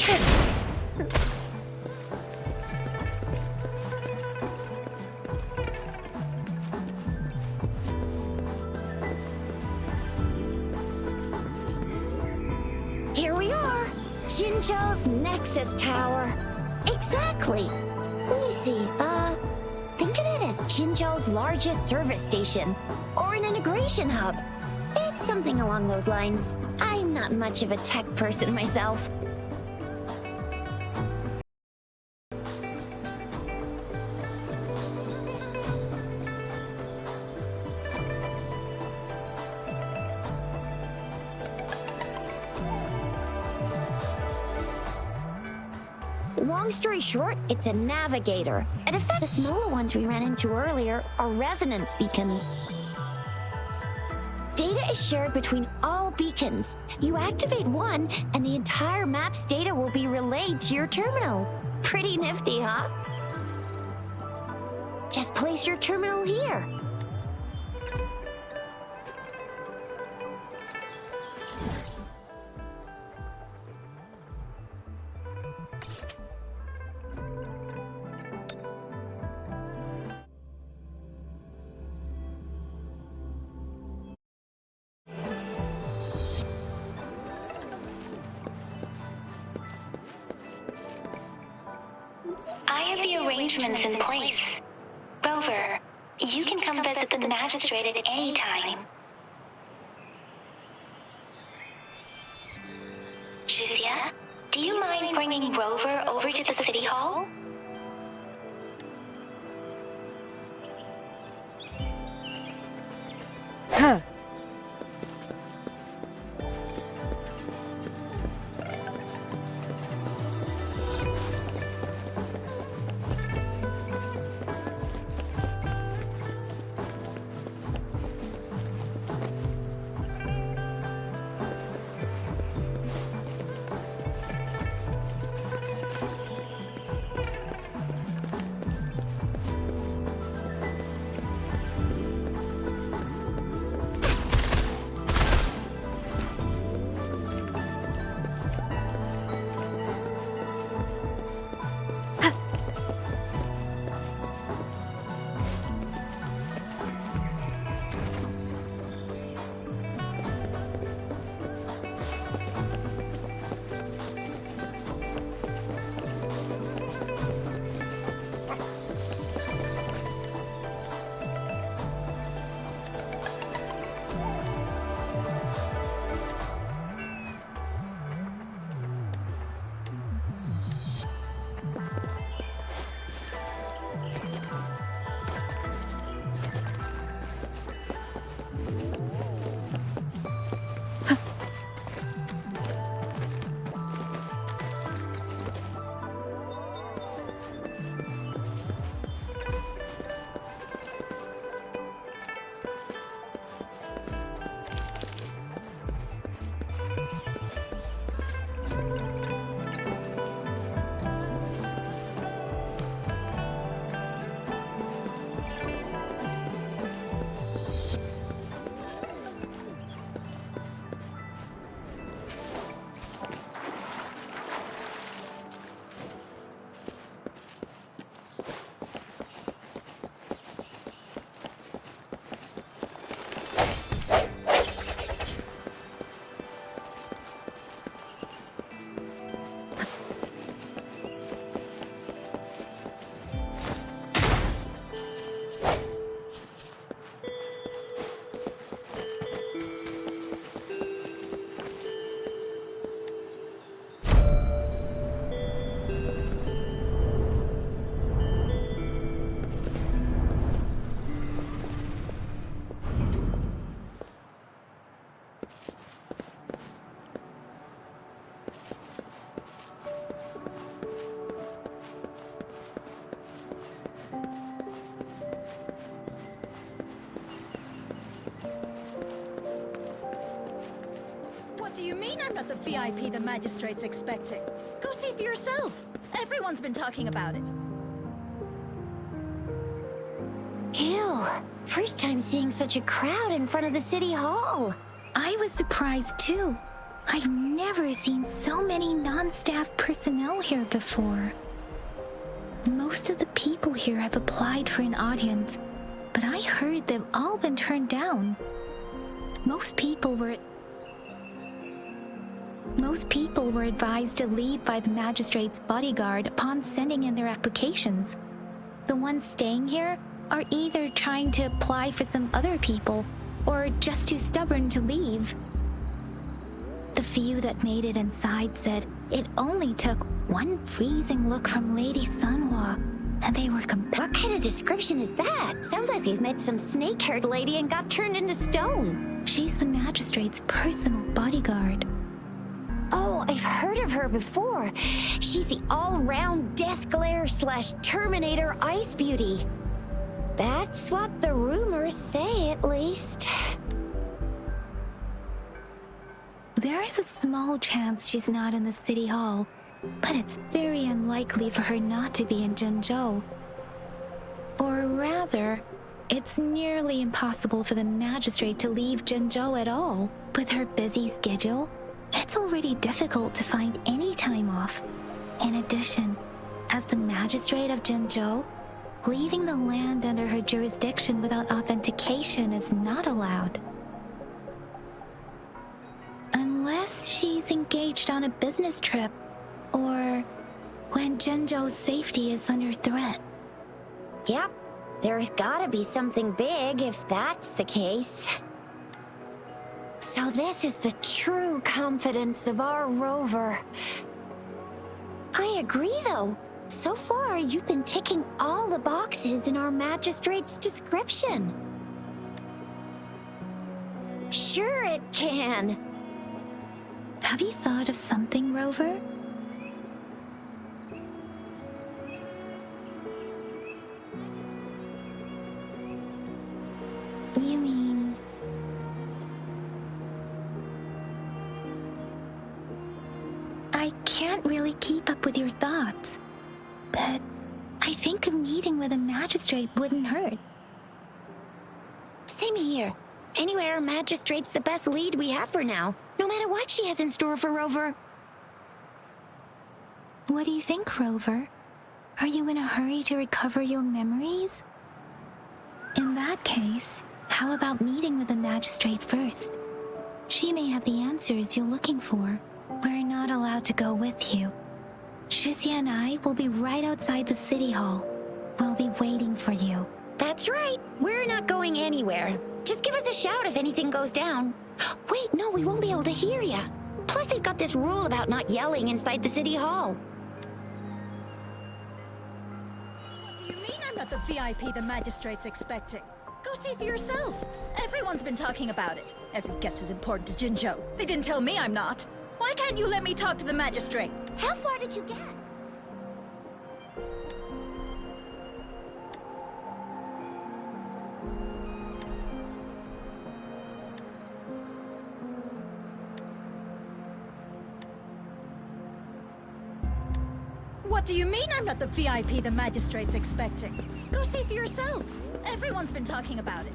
Here we are, Jinzhou's Nexus Tower. Exactly. Let me see, think of it as Jinzhou's largest service station, or an integration hub. It's something along those lines. I'm not much of a tech person myself. Long story short, it's a navigator. And in fact, the smaller ones we ran into earlier are resonance beacons. Data is shared between all beacons. You activate one, and the entire map's data will be relayed to your terminal. Pretty nifty, huh? Just place your terminal here. I have the arrangements in place. Rover, you can come visit the magistrate at any time. Juzia, do you mind bringing Rover over to the city hall? Huh. Do you mean I'm not the VIP the magistrate's expecting? Go see for yourself. Everyone's been talking about it. Ew. First time seeing such a crowd in front of the city hall. I was surprised too. I've never seen so many non-staff personnel here before. Most of the people here have applied for an audience, but I heard they've all been turned down. Most people were advised to leave by the magistrate's bodyguard upon sending in their applications. The ones staying here are either trying to apply for some other people or just too stubborn to leave. The few that made it inside said it only took one freezing look from Lady Sunhwa, and they were What kind of description is that? Sounds like they've met some snake-haired lady and got turned into stone. She's the magistrate's personal bodyguard. Oh, I've heard of her before. She's the all-round death glare / Terminator ice beauty. That's what the rumors say, at least. There is a small chance she's not in the city hall, but it's very unlikely for her not to be in Jinzhou. Or rather, it's nearly impossible for the magistrate to leave Jinzhou at all. With her busy schedule, it's already difficult to find any time off. In addition, as the magistrate of Jinzhou, leaving the land under her jurisdiction without authentication is not allowed. Unless she's engaged on a business trip, or when Jinzhou's safety is under threat. Yep, there's gotta be something big if that's the case. So this is the true confidence of our rover. I agree, though. So far, you've been ticking all the boxes in our magistrate's description. Sure it can. Have you thought of something, Rover? You mean... I can't really keep up with your thoughts, but I think a meeting with a magistrate wouldn't hurt. Same here. Anywhere, magistrate's the best lead we have for now, no matter what she has in store for Rover. What do you think, Rover? Are you in a hurry to recover your memories? In that case, how about meeting with the magistrate first? She may have the answers you're looking for. We're not allowed to go with you. Shizia and I will be right outside the city hall. We'll be waiting for you. That's right. We're not going anywhere. Just give us a shout if anything goes down. Wait, no, we won't be able to hear ya. Plus, they've got this rule about not yelling inside the city hall. What do you mean I'm not the VIP the magistrate's expecting? Go see for yourself. Everyone's been talking about it. Every guest is important to Jinzhou. They didn't tell me I'm not. Why can't you let me talk to the magistrate? How far did you get? What do you mean I'm not the VIP the magistrate's expecting? Go see for yourself. Everyone's been talking about it.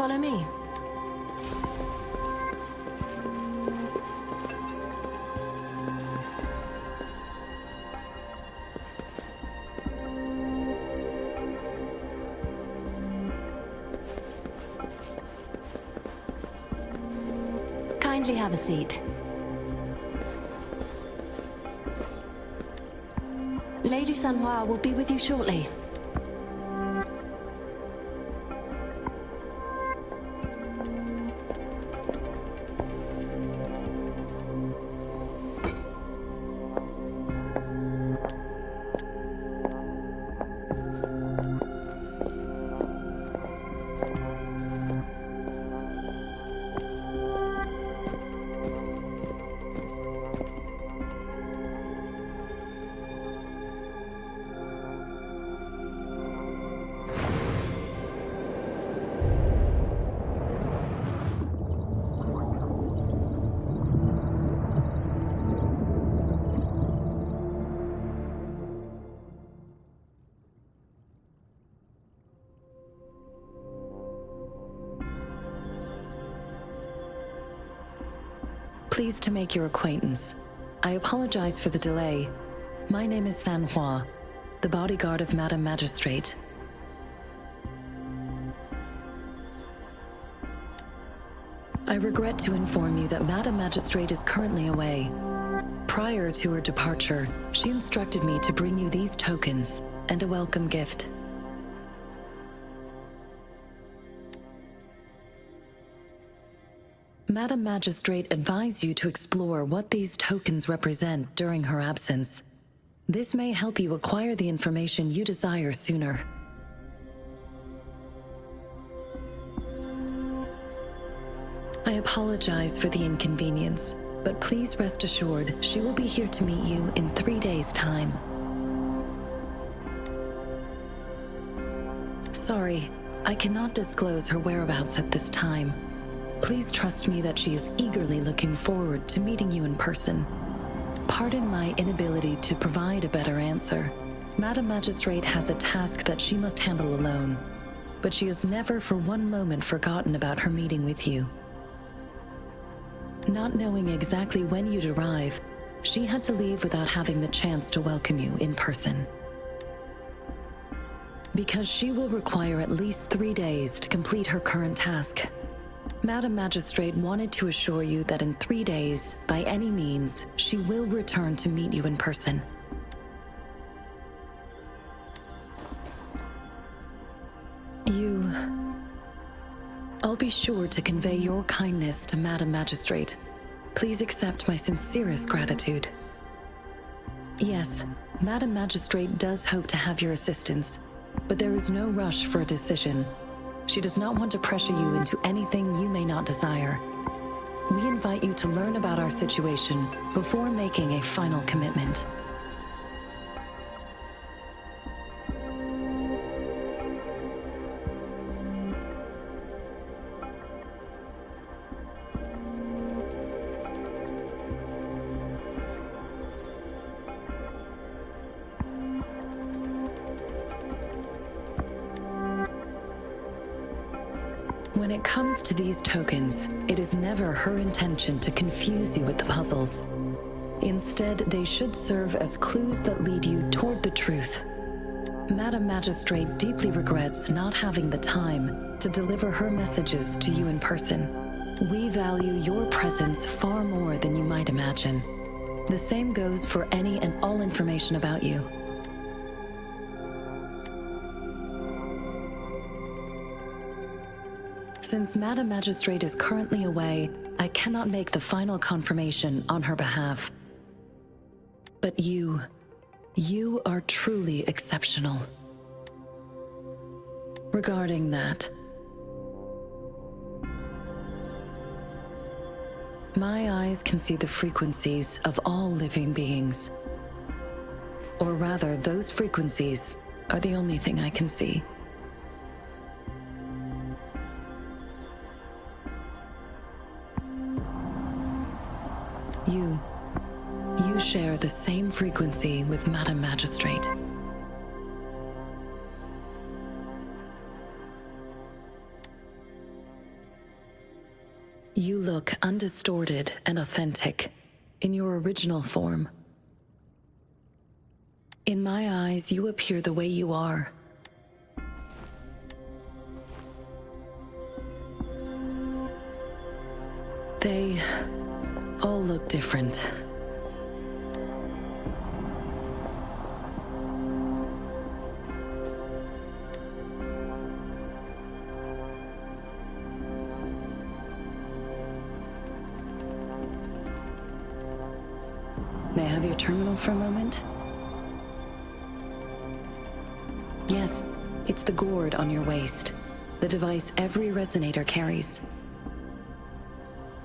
follow me? Kindly have a seat. Lady Sanhua will be with you shortly. Pleased to make your acquaintance. I apologize for the delay. My name is Sanhua, the bodyguard of Madam Magistrate. I regret to inform you that Madam Magistrate is currently away. Prior to her departure, she instructed me to bring you these tokens and a welcome gift. Madam Magistrate advised you to explore what these tokens represent during her absence. This may help you acquire the information you desire sooner. I apologize for the inconvenience, but please rest assured she will be here to meet you in 3 days' time. Sorry, I cannot disclose her whereabouts at this time. Please trust me that she is eagerly looking forward to meeting you in person. Pardon my inability to provide a better answer. Madam Magistrate has a task that she must handle alone, but she has never for one moment forgotten about her meeting with you. Not knowing exactly when you'd arrive, she had to leave without having the chance to welcome you in person. Because she will require at least 3 days to complete her current task, Madam Magistrate wanted to assure you that in 3 days, by any means, she will return to meet you in person. I'll be sure to convey your kindness to Madam Magistrate. Please accept my sincerest gratitude. Yes, Madam Magistrate does hope to have your assistance, but there is no rush for a decision. She does not want to pressure you into anything you may not desire. We invite you to learn about our situation before making a final commitment. When it comes to these tokens, it is never her intention to confuse you with the puzzles. Instead, they should serve as clues that lead you toward the truth. Madam Magistrate deeply regrets not having the time to deliver her messages to you in person. We value your presence far more than you might imagine. The same goes for any and all information about you. Since Madam Magistrate is currently away, I cannot make the final confirmation on her behalf. But you are truly exceptional. Regarding that, my eyes can see the frequencies of all living beings. Or rather, those frequencies are the only thing I can see. You share the same frequency with Madam Magistrate. You look undistorted and authentic, in your original form. In my eyes, you appear the way you are. They all look different. May I have your terminal for a moment? Yes, it's the gourd on your waist, the device every resonator carries.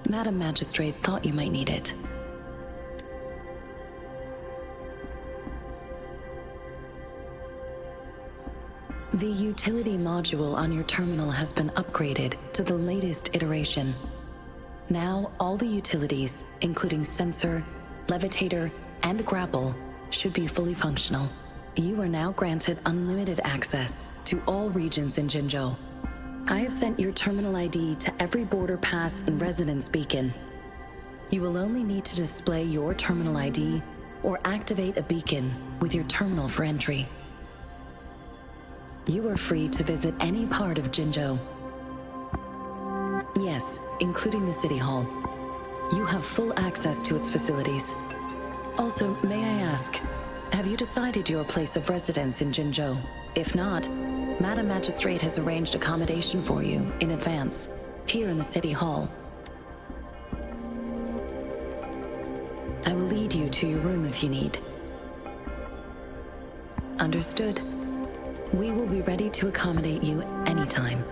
Madam Magistrate thought you might need it. The utility module on your terminal has been upgraded to the latest iteration. Now, all the utilities, including sensor, levitator, and grapple, should be fully functional. You are now granted unlimited access to all regions in Jinzhou. I have sent your terminal ID to every border pass and residence beacon. You will only need to display your terminal ID or activate a beacon with your terminal for entry. You are free to visit any part of Jinzhou. Yes, including the City Hall. You have full access to its facilities. Also, may I ask, have you decided your place of residence in Jinzhou? If not, Madam Magistrate has arranged accommodation for you in advance, here in the City Hall. I will lead you to your room if you need. Understood. We will be ready to accommodate you anytime.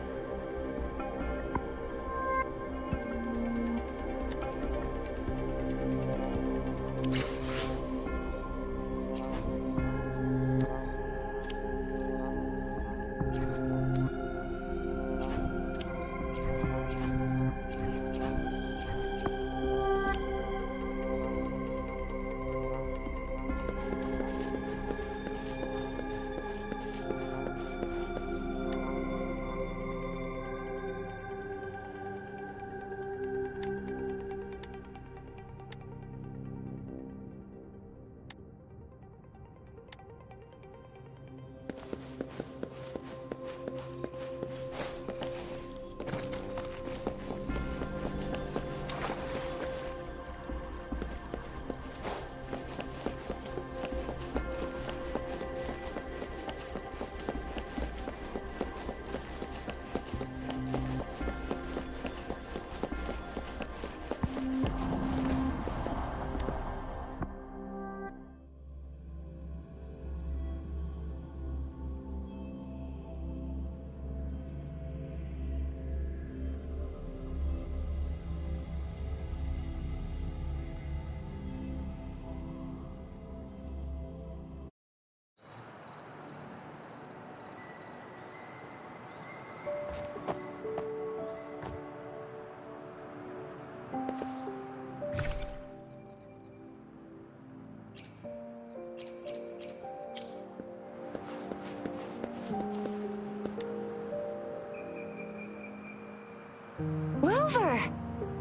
Rover!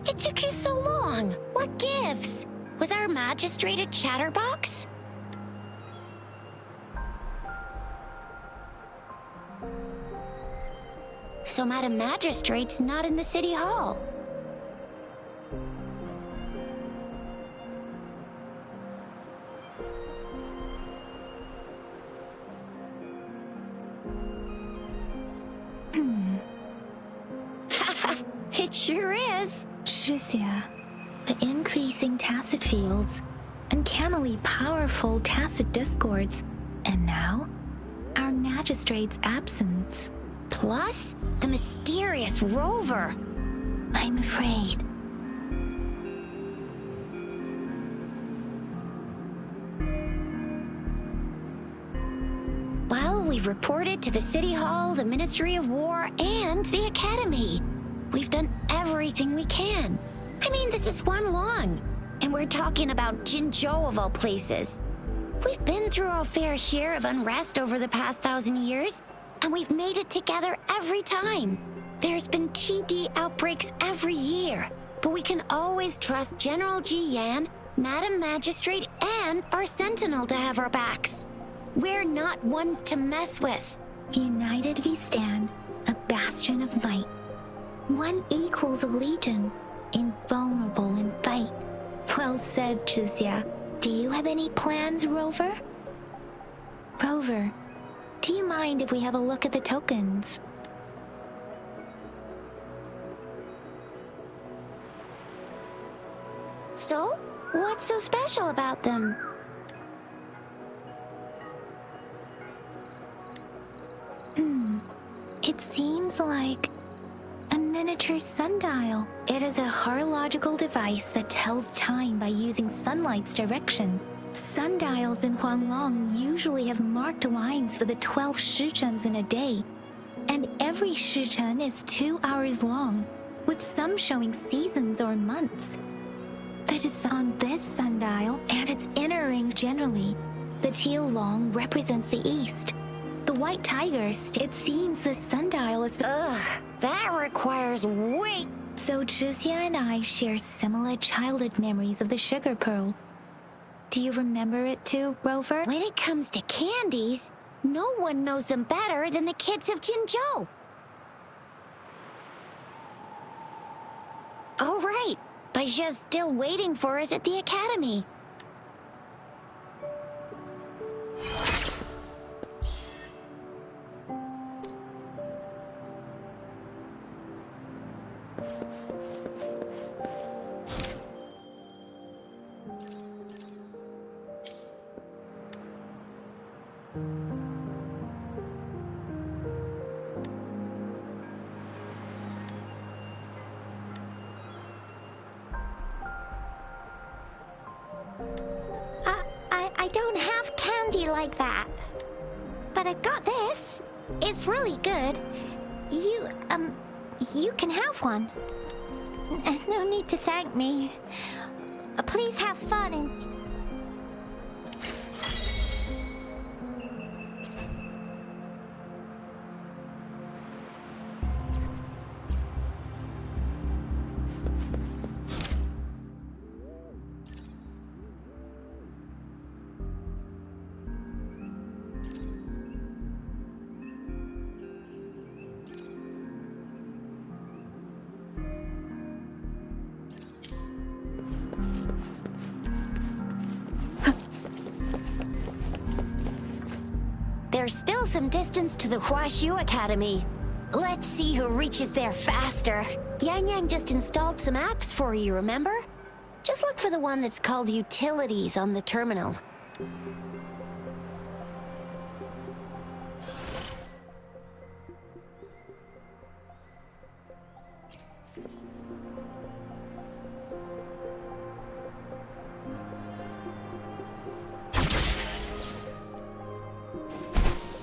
It took you so long. What gives? Was our magistrate a chatterbox? So Madam Magistrate's not in the City Hall. It sure is. Shixia, the increasing tacit fields, uncannily powerful tacit discords, and now, our magistrate's absence. Plus, the mysterious Rover. I'm afraid. Well, we've reported to the City Hall, the Ministry of War, and the Academy. We've done everything we can. I mean, this is one long. And we're talking about Jinzhou of all places. We've been through our fair share of unrest over the past 1,000 years, and we've made it together every time. There's been TD outbreaks every year, But we can always trust General Ji Yan, Madam Magistrate, and our Sentinel to have our backs. We're not ones to mess with. United we stand, a bastion of might. One equals a legion, invulnerable in fight. Well said, Chizia. Do you have any plans, Rover? Rover, do you mind if we have a look at the tokens? So, what's so special about them? It seems like a miniature sundial. It is a horological device that tells time by using sunlight's direction. Sundials in Huanglong usually have marked lines for the 12 shichens in a day, and every shichen is 2 hours long, with some showing seasons or months. That is on this sundial and its inner ring generally. The teal long represents the east. The white tiger, it seems the sundial is... Ugh, that requires weight. So Chizia and I share similar childhood memories of the sugar pearl. Do you remember it too, Rover? When it comes to candies, no one knows them better than the kids of Jinzhou. Oh, right. Baijia's still waiting for us at the academy. I don't have candy like that. But I got this. It's really good. You can have one. No need to thank me. Please have fun and... There's still some distance to the Huaxiu Academy. Let's see who reaches there faster. Yang Yang just installed some apps for you, remember? Just look for the one that's called Utilities on the terminal.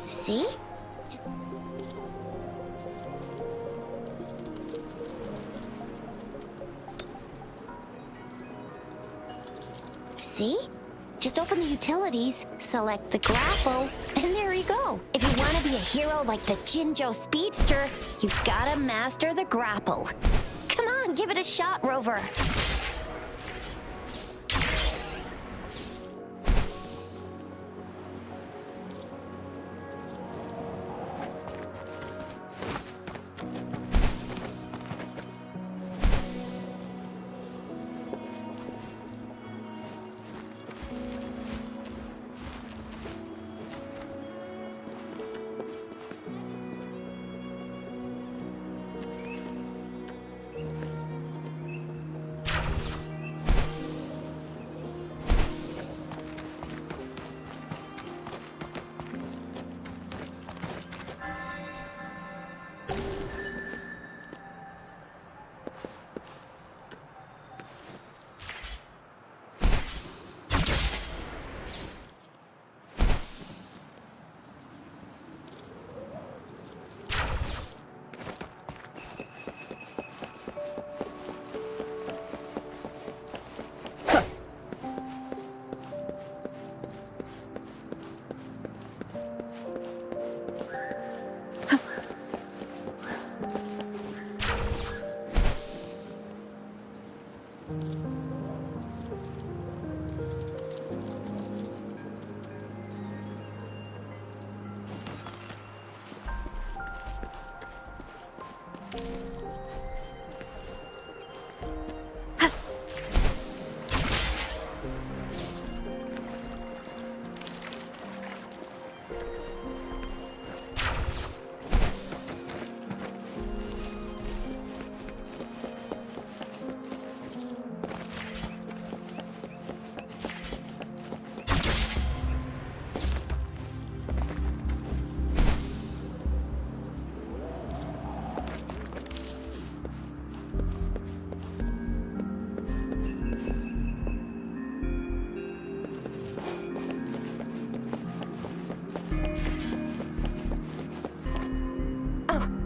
See? See? Just open the utilities, select the grapple, and there you go. If you want to be a hero like the Jinzhou Speedster, you gotta master the grapple. Come on, give it a shot, Rover.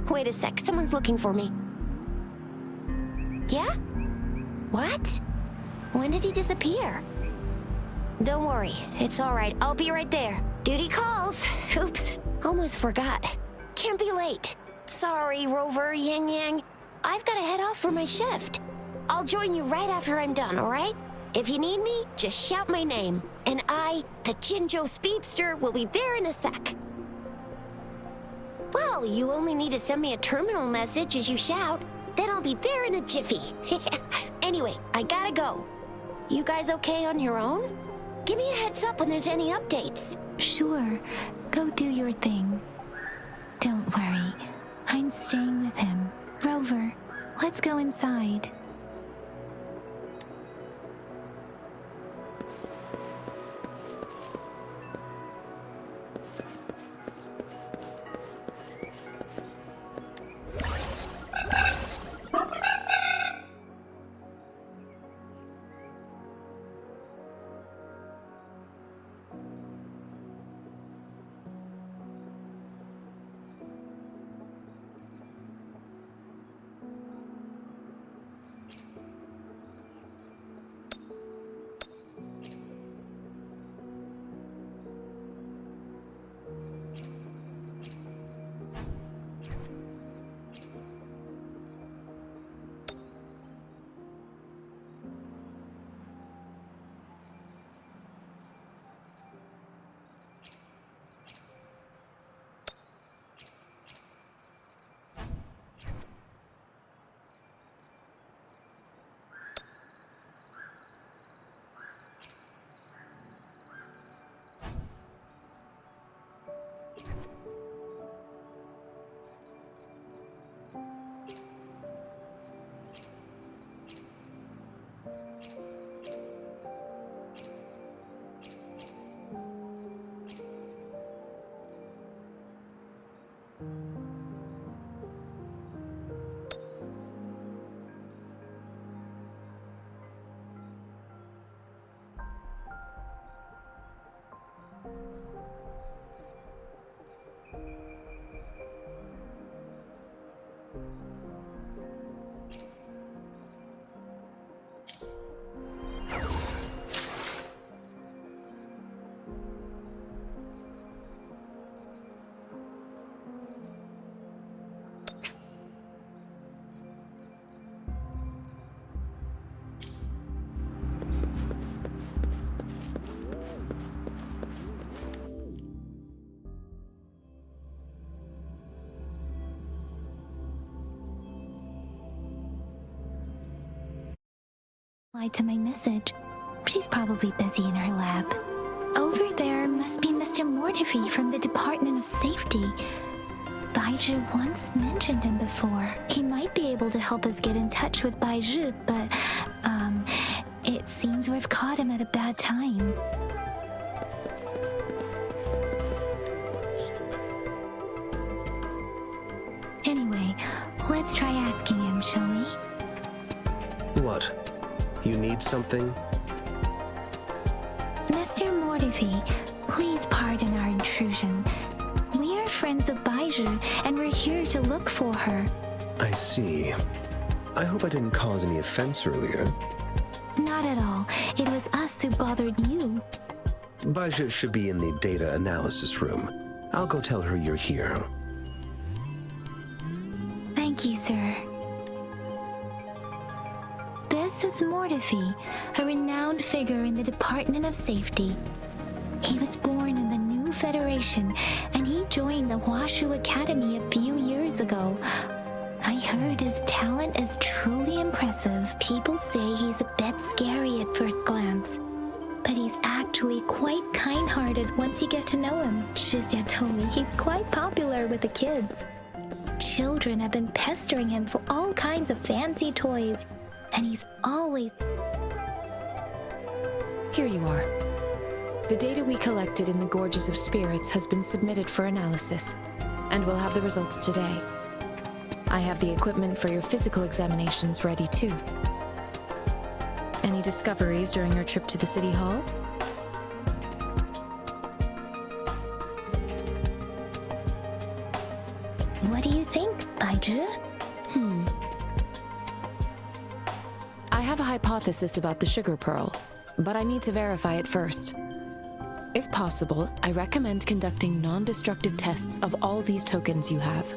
Wait a sec, someone's looking for me. Yeah? What? When did he disappear? Don't worry, it's alright, I'll be right there. Duty calls. Oops, almost forgot. Can't be late. Sorry, Rover, Yang Yang. I've gotta head off for my shift. I'll join you right after I'm done, alright? If you need me, just shout my name. And I, the Jinzhou Speedster, will be there in a sec. Well, you only need to send me a terminal message as you shout, then I'll be there in a jiffy. Anyway, I gotta go. You guys okay on your own? Give me a heads up when there's any updates. Sure, go do your thing. Don't worry, I'm staying with him. Rover, let's go inside. To my message. She's probably busy in her lab. Over there must be Mr. Mortifi from the Department of Safety. Baizhi once mentioned him before. He might be able to help us get in touch with Baizhi, but, it seems we've caught him at a bad time. Anyway, let's try asking him, shall we? What? You need something? Mr. Mortifi, please pardon our intrusion. We are friends of Baizhi, and we're here to look for her. I see. I hope I didn't cause any offense earlier. Not at all. It was us who bothered you. Baizhi should be in the data analysis room. I'll go tell her you're here. Thank you, sir. This This is Mortifi, a renowned figure in the Department of Safety. He was born in the New Federation, and he joined the Washu Academy a few years ago. I heard his talent is truly impressive. People say he's a bit scary at first glance, but he's actually quite kind-hearted once you get to know him. Shizia told me he's quite popular with the kids. Children have been pestering him for all kinds of fancy toys, and he's always... Here you are. The data we collected in the Gorges of Spirits has been submitted for analysis, and we'll have the results today. I have the equipment for your physical examinations ready too. Any discoveries during your trip to the City Hall? What do you think, Baizhi? I have a hypothesis about the sugar pearl, but I need to verify it first. If possible, I recommend conducting non-destructive tests of all these tokens you have.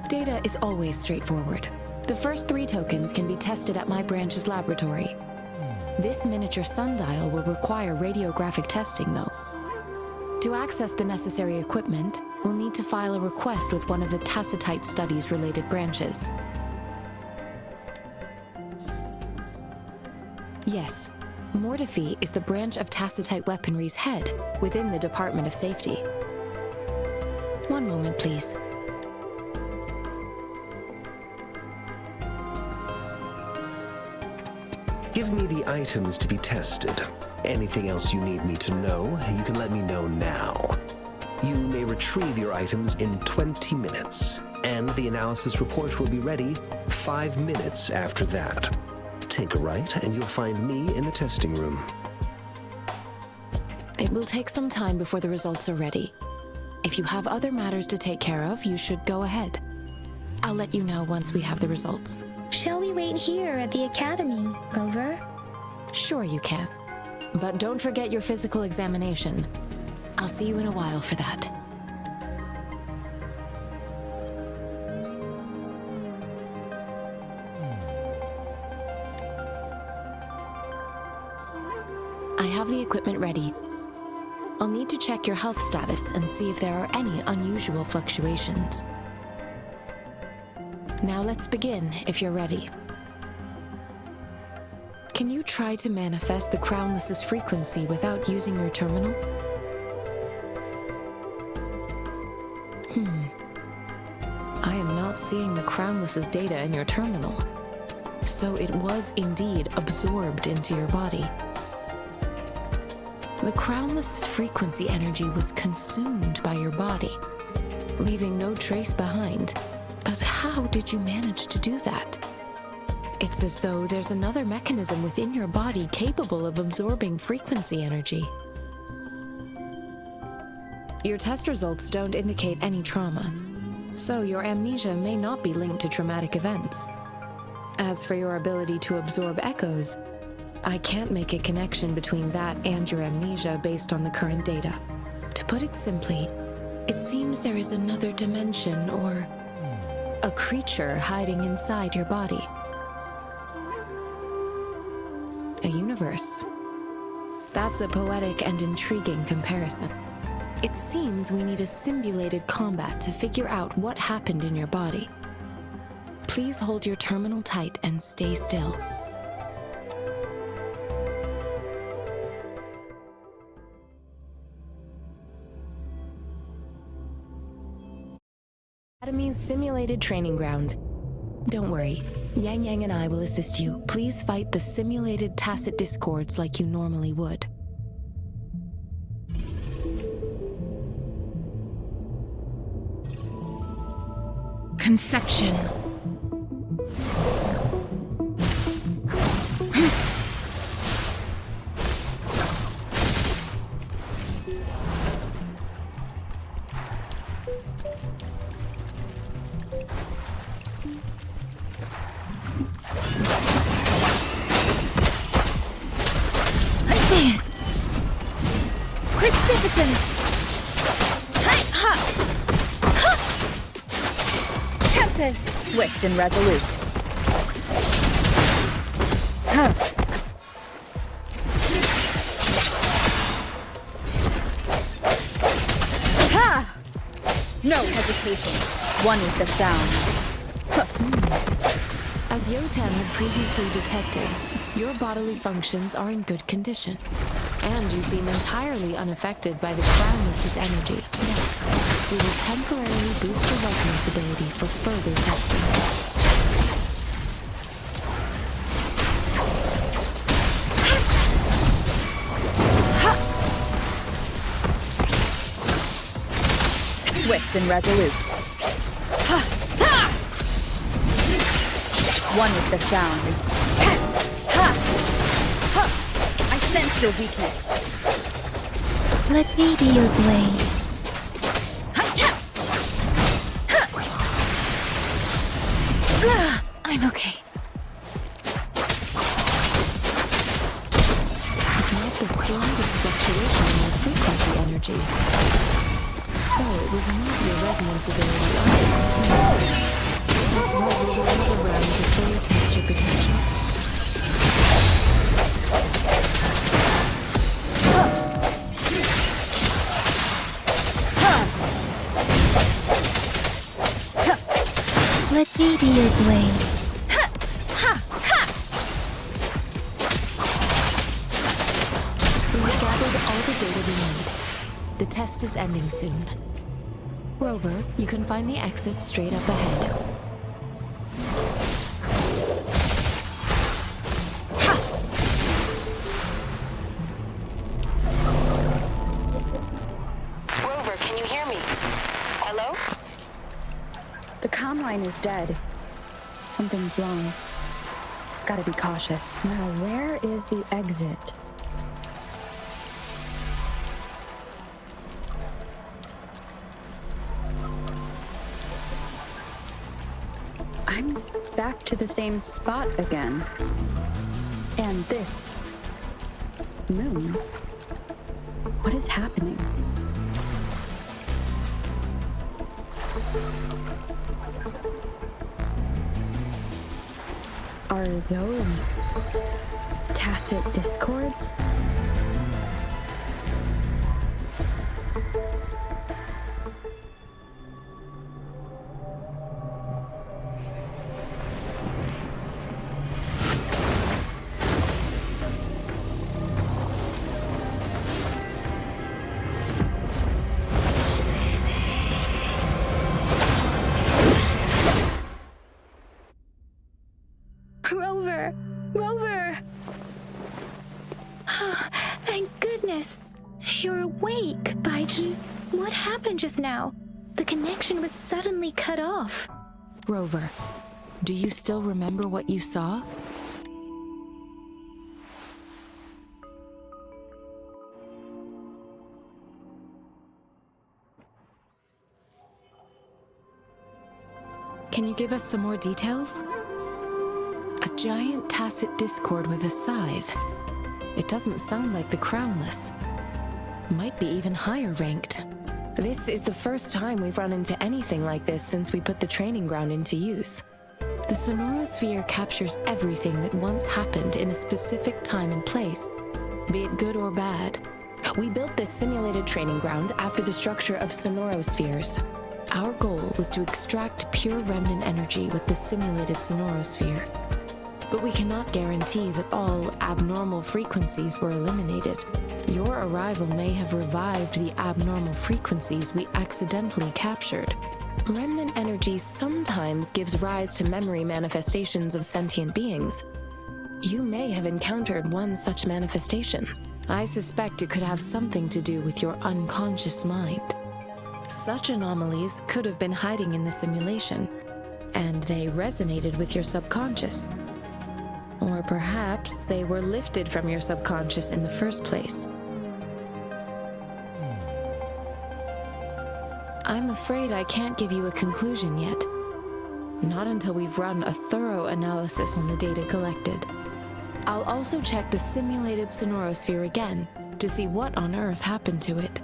Data is always straightforward. The first 3 tokens can be tested at my branch's laboratory. This miniature sundial will require radiographic testing, though. To access the necessary equipment, we'll need to file a request with one of the Tacitite Studies-related branches. Yes, Mortifi is the branch of Tacitite Weaponry's head within the Department of Safety. One moment, please. Give me the items to be tested. Anything else you need me to know, you can let me know now. You may retrieve your items in 20 minutes, and the analysis report will be ready 5 minutes after that. Take a right, and you'll find me in the testing room. It will take some time before the results are ready. If you have other matters to take care of, you should go ahead. I'll let you know once we have the results. Shall we wait here at the academy, Rover? Sure you can. But don't forget your physical examination. I'll see you in a while for that. I have the equipment ready. I'll need to check your health status and see if there are any unusual fluctuations. Now let's begin, if you're ready. Can you try to manifest the Crownless's frequency without using your terminal? I am not seeing the Crownless's data in your terminal. So it was indeed absorbed into your body. The Crownless's frequency energy was consumed by your body, leaving no trace behind. But how did you manage to do that? It's as though there's another mechanism within your body capable of absorbing frequency energy. Your test results don't indicate any trauma, so your amnesia may not be linked to traumatic events. As for your ability to absorb echoes, I can't make a connection between that and your amnesia based on the current data. To put it simply, it seems there is another dimension or a creature hiding inside your body. A universe. That's a poetic and intriguing comparison. It seems we need a simulated combat to figure out what happened in your body. Please hold your terminal tight and stay still. Academy's simulated training ground. Don't worry, Yang Yang and I will assist you. Please fight the simulated tacit discords like you normally would. Conception. Precipitance! This. Swift and resolute. Huh. Ha! No hesitation. One with the sound. As Yotan had previously detected, your bodily functions are in good condition, and you seem entirely unaffected by the Crownless's energy. We will temporarily boost your resonance ability for further testing. Swift and resolute. One with the sound. I sense your weakness. Let me be your blade. I'm okay. Not the slightest fluctuation in your frequency energy. So it was not your resonance ability either. This will be another round to fully test your potential. Let me be your blade. We have gathered all the data we need. The test is ending soon. Rover, you can find the exit straight up ahead. Rover, can you hear me? Hello? The comm line is dead. Something's wrong. Gotta be cautious. Now, where is the exit? I'm back to the same spot again. And this moon. What is happening? Are those tacit discords? Rover! Rover! Thank goodness! You're awake, Baiji. What happened just now? The connection was suddenly cut off. Rover, do you still remember what you saw? Can you give us some more details? A giant tacit discord with a scythe. It doesn't sound like the Crownless. Might be even higher ranked. This is the first time we've run into anything like this since we put the training ground into use. The sonorosphere captures everything that once happened in a specific time and place, be it good or bad. We built this simulated training ground after the structure of sonorospheres. Our goal was to extract pure remnant energy with the simulated sonorosphere. But we cannot guarantee that all abnormal frequencies were eliminated. Your arrival may have revived the abnormal frequencies we accidentally captured. Remnant energy sometimes gives rise to memory manifestations of sentient beings. You may have encountered one such manifestation. I suspect it could have something to do with your unconscious mind. Such anomalies could have been hiding in the simulation, and they resonated with your subconscious. Or perhaps they were lifted from your subconscious in the first place. I'm afraid I can't give you a conclusion yet. Not until we've run a thorough analysis on the data collected. I'll also check the simulated sonorosphere again to see what on earth happened to it.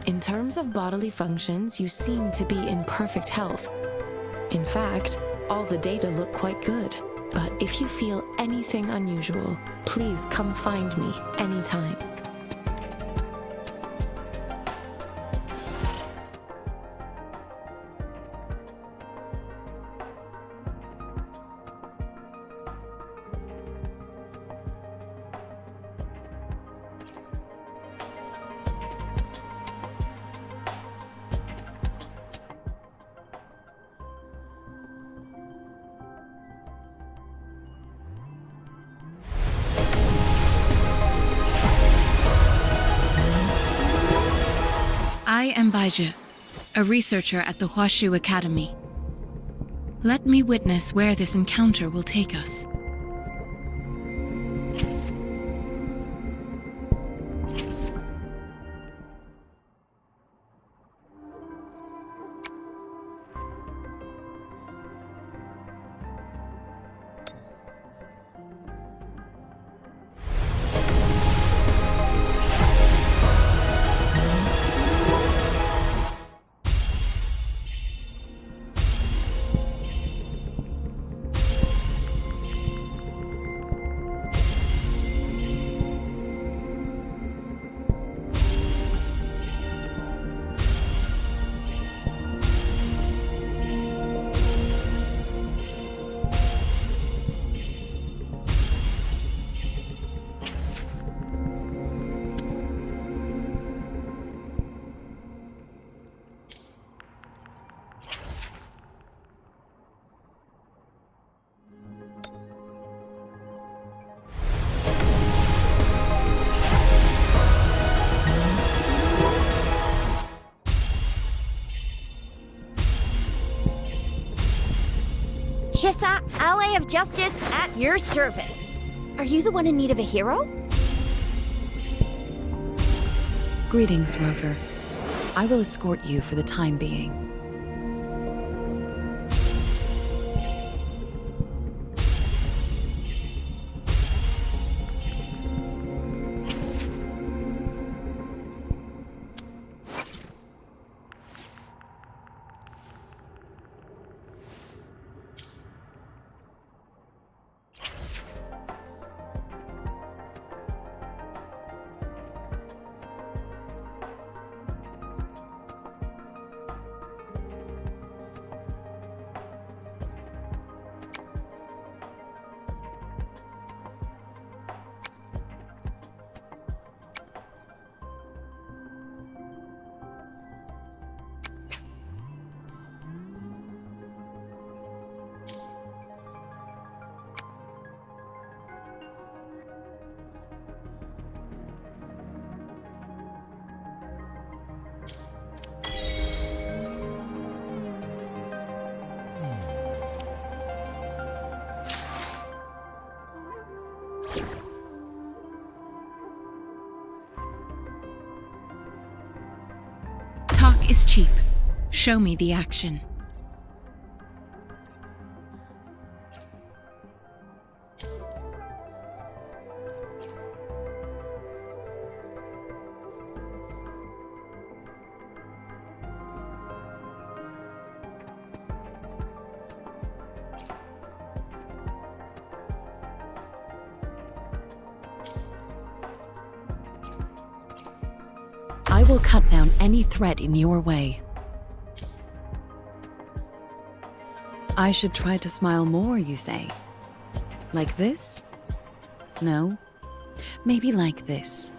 In terms of bodily functions, you seem to be in perfect health. In fact, all the data look quite good. But if you feel anything unusual, please come find me anytime. I am Baizhi, a researcher at the Huashu Academy. Let me witness where this encounter will take us. Shissa, ally of justice at your service. Are you the one in need of a hero? Greetings, Rover. I will escort you for the time being. Talk is cheap. Show me the action. I will cut down any threat in your way. I should try to smile more, you say? Like this? No? Maybe like this.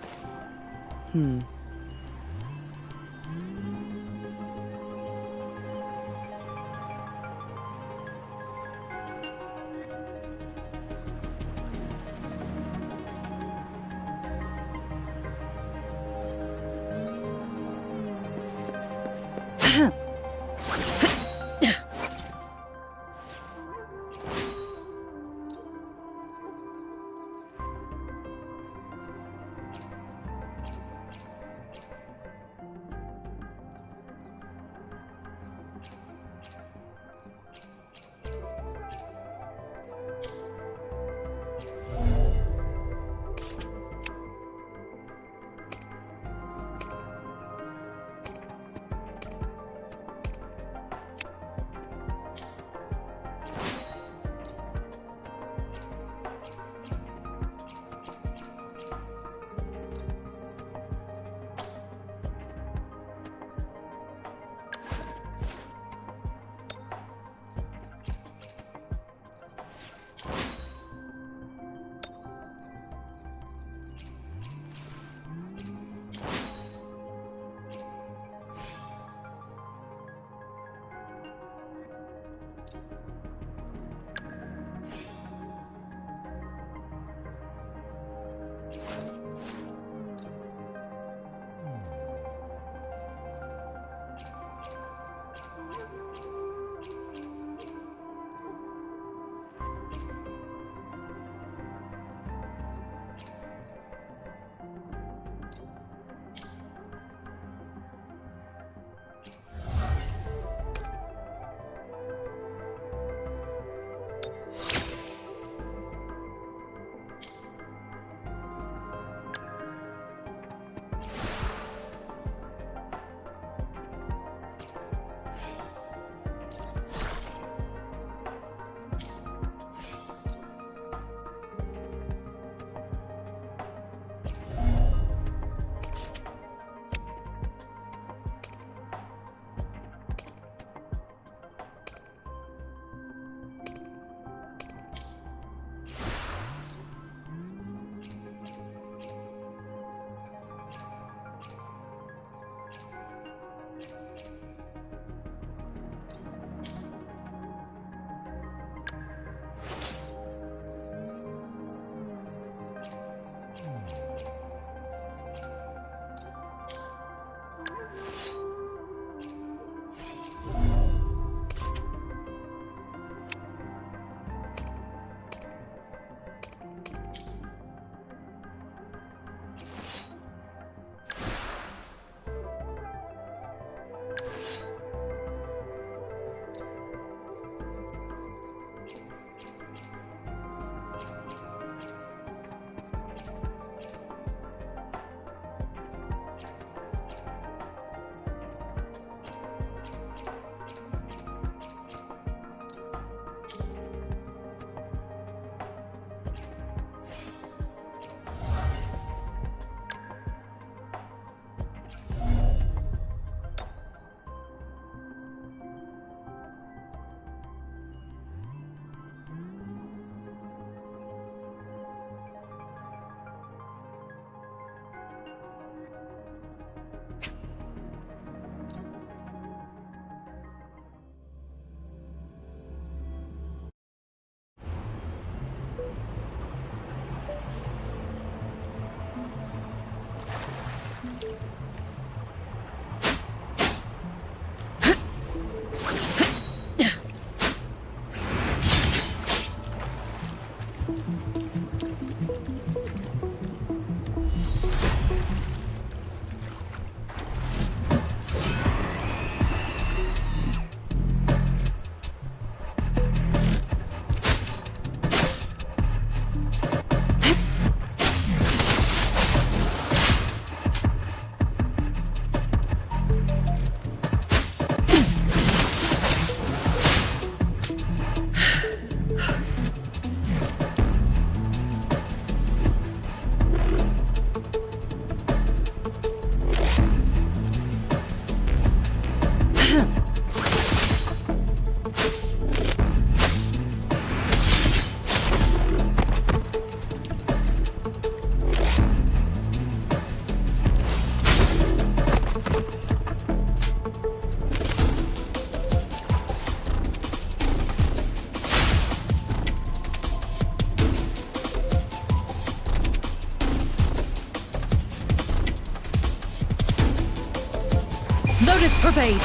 Lotus pervade!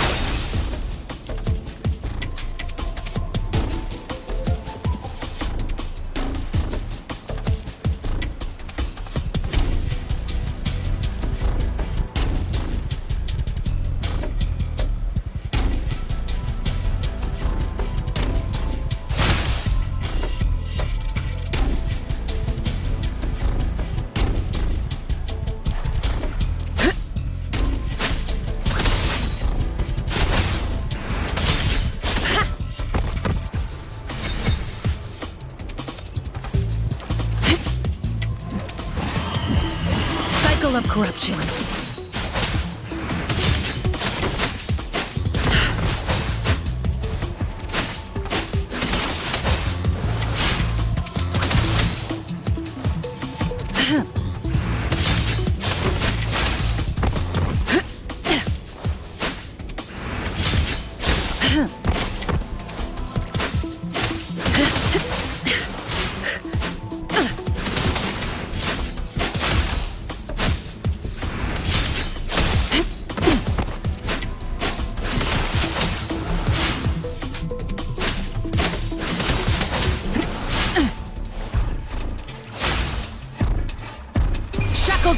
Of corruption.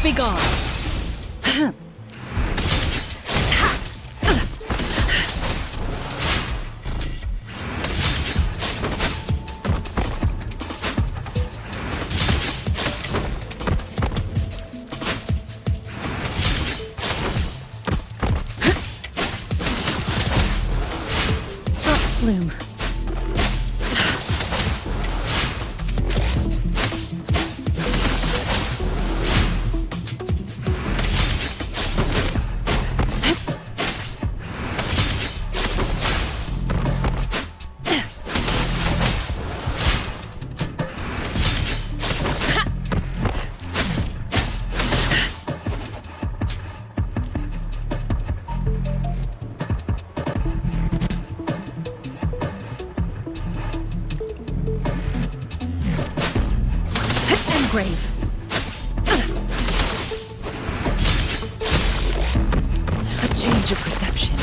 Be gone! Frost bloom. Grave. A change of perception.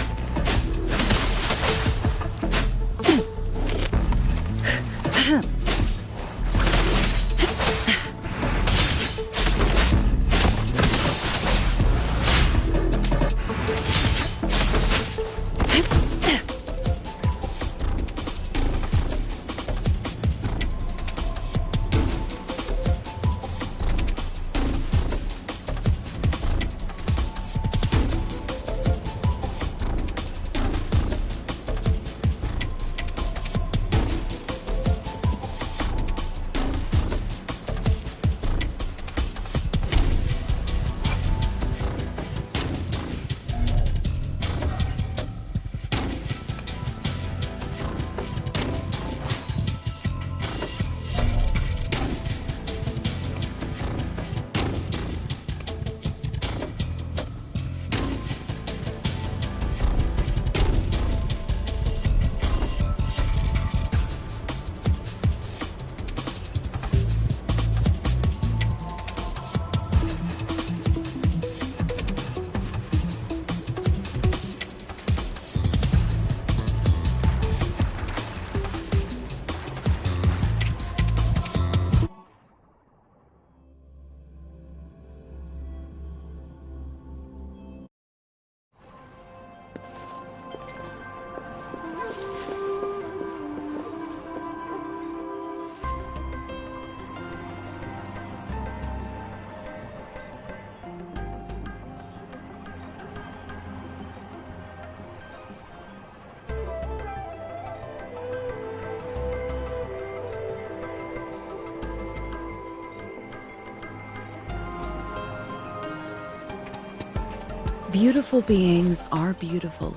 Beautiful beings are beautiful,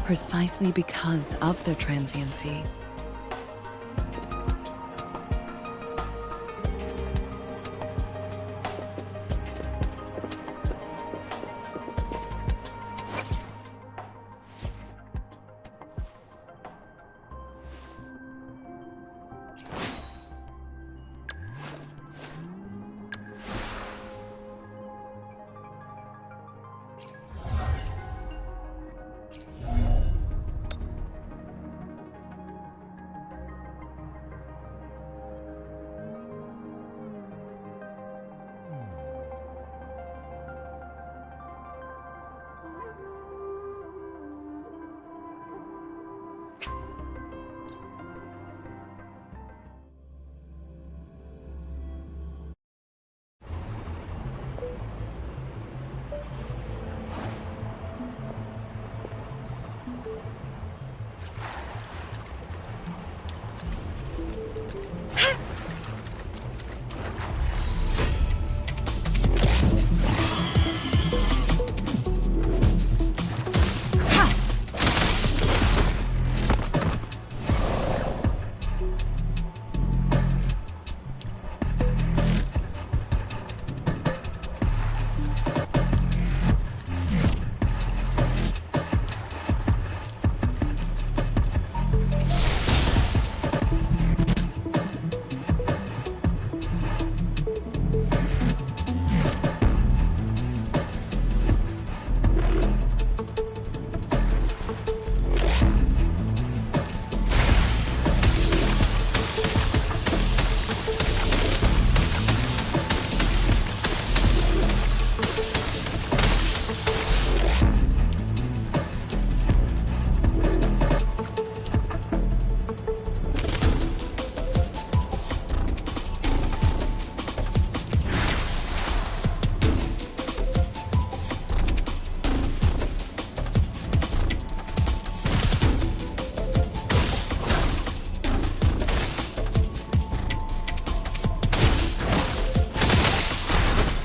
precisely because of their transiency.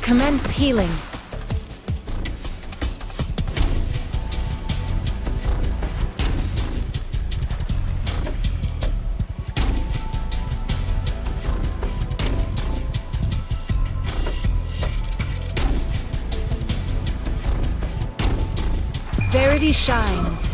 Commence healing. Verity shines.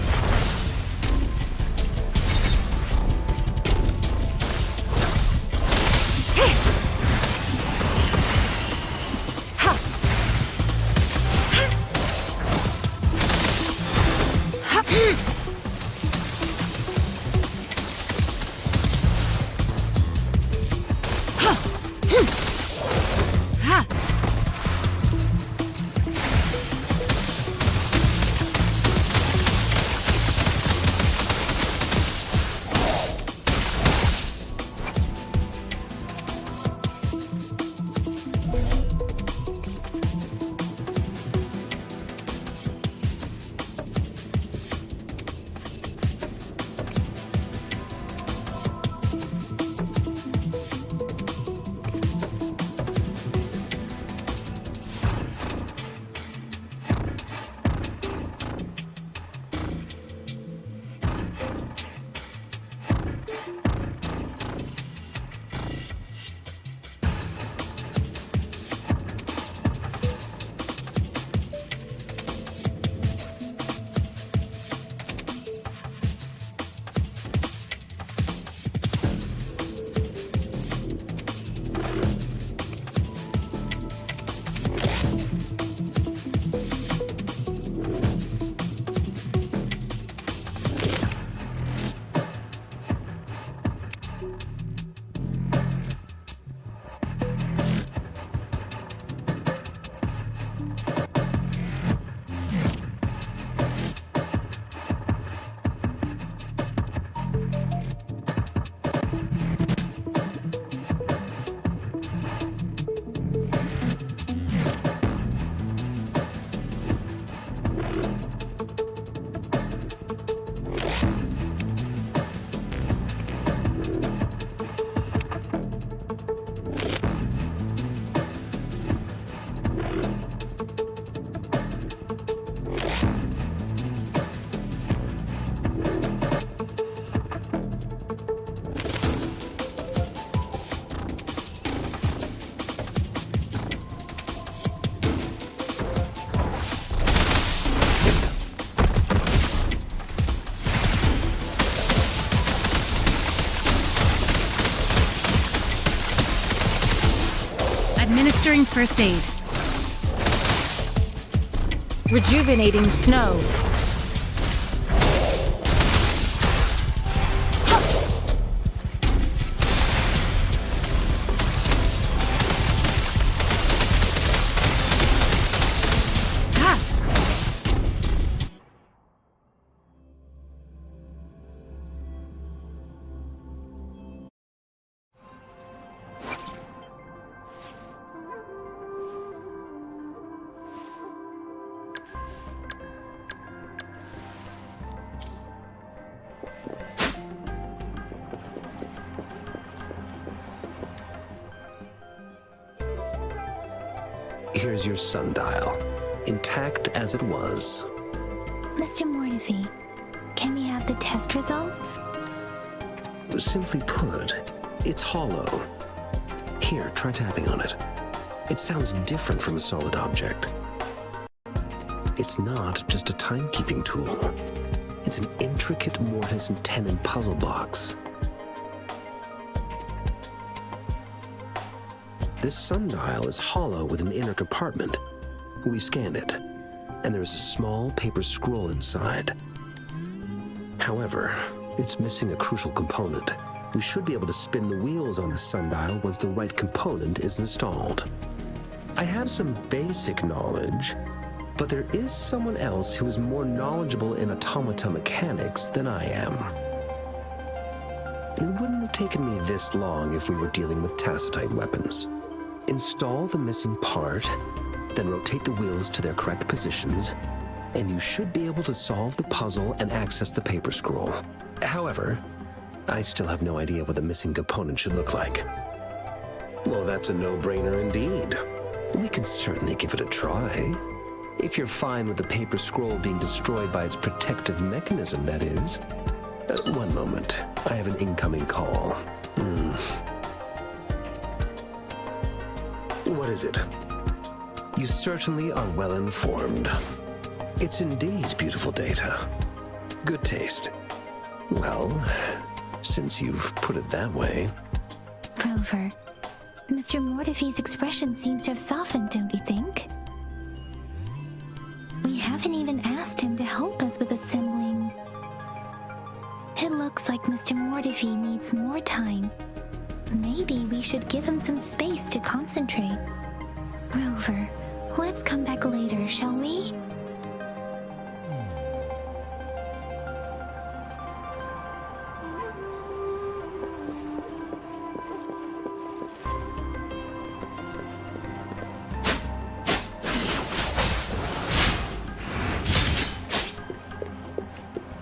Administering first aid. Rejuvenating snow. Here's your sundial, intact as it was. Mr. Mortefi, can we have the test results? Simply put, it's hollow. Here, try tapping on it. It sounds different from a solid object. It's not just a timekeeping tool. It's an intricate mortise and tenon puzzle box. This sundial is hollow with an inner compartment. We scanned it, and there is a small paper scroll inside. However, it's missing a crucial component. We should be able to spin the wheels on the sundial once the right component is installed. I have some basic knowledge, but there is someone else who is more knowledgeable in automata mechanics than I am. It wouldn't have taken me this long if we were dealing with tacitite weapons. Install the missing part, then rotate the wheels to their correct positions, and you should be able to solve the puzzle and access the paper scroll. However, I still have no idea what the missing component should look like. Well, that's a no-brainer indeed. We can certainly give it a try. If you're fine with the paper scroll being destroyed by its protective mechanism, that is. One moment. I have an incoming call. What is it? You certainly are well informed. It's indeed beautiful data. Good taste. Well, since you've put it that way... Rover, Mr. Mortefi's expression seems to have softened, don't you think? We haven't even asked him to help us with assembling. It looks like Mr. Mortefi needs more time. Maybe we should give him some space to concentrate. Rover, let's come back later, shall we?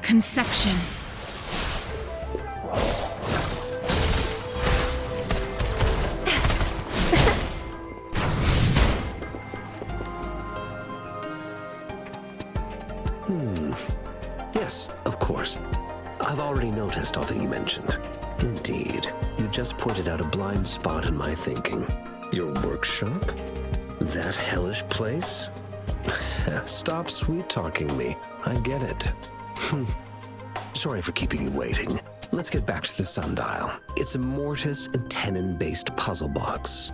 Conception. Yes, of course. I've already noticed all that you mentioned. Indeed, you just pointed out a blind spot in my thinking. Your workshop? That hellish place? Stop sweet-talking me. I get it. Sorry for keeping you waiting. Let's get back to the sundial. It's a mortise and tenon-based puzzle box.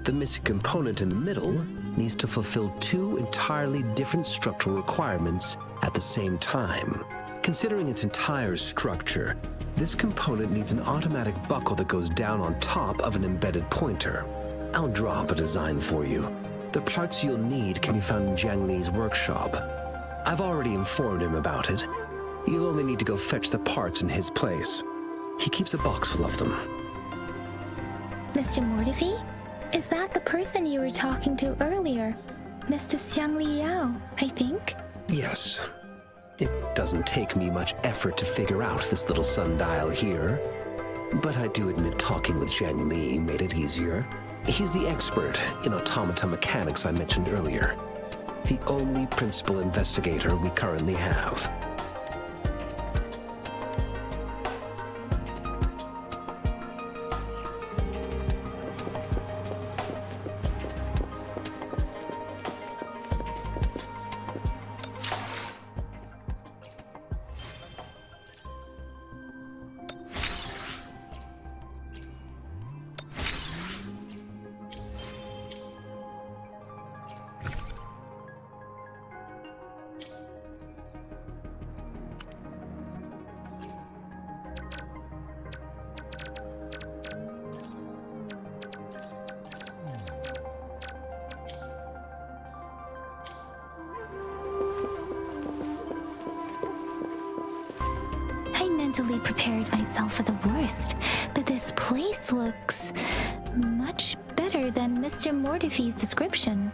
The missing component in the middle needs to fulfill two entirely different structural requirements at the same time. Considering its entire structure, this component needs an automatic buckle that goes down on top of an embedded pointer. I'll draw up a design for you. The parts you'll need can be found in Jiang Li's workshop. I've already informed him about it. You'll only need to go fetch the parts in his place. He keeps a box full of them. Mr. Mortefi? Is that the person you were talking to earlier? Mr. Xiang Liao, I think? Yes. It doesn't take me much effort to figure out this little sundial here. But I do admit talking with Jiang Li made it easier. He's the expert in automata mechanics I mentioned earlier. The only principal investigator we currently have. Mentally prepared myself for the worst, but this place looks much better than Mr. Mortefi's description.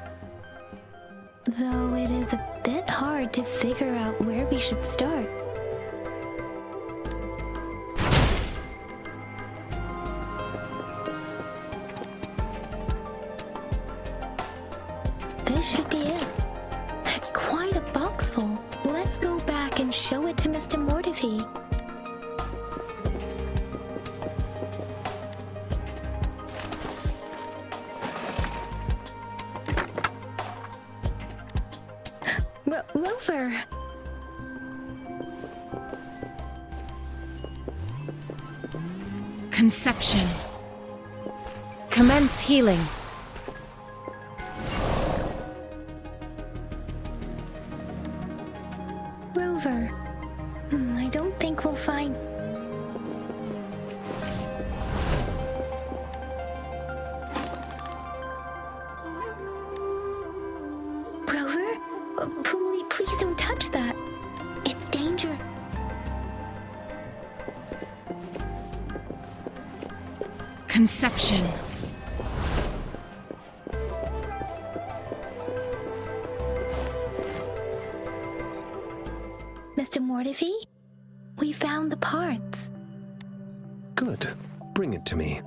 Though it is a bit hard to figure out where we should start. This should be it. It's quite a box full. Let's go back and show it to Mr. Mortefi. Rover! Conception. Commence healing. Rover, I don't think we'll find... Rover? Please don't touch that. It's danger. Conception. Mr. Mortefi, we found the parts. Good. Bring it to me.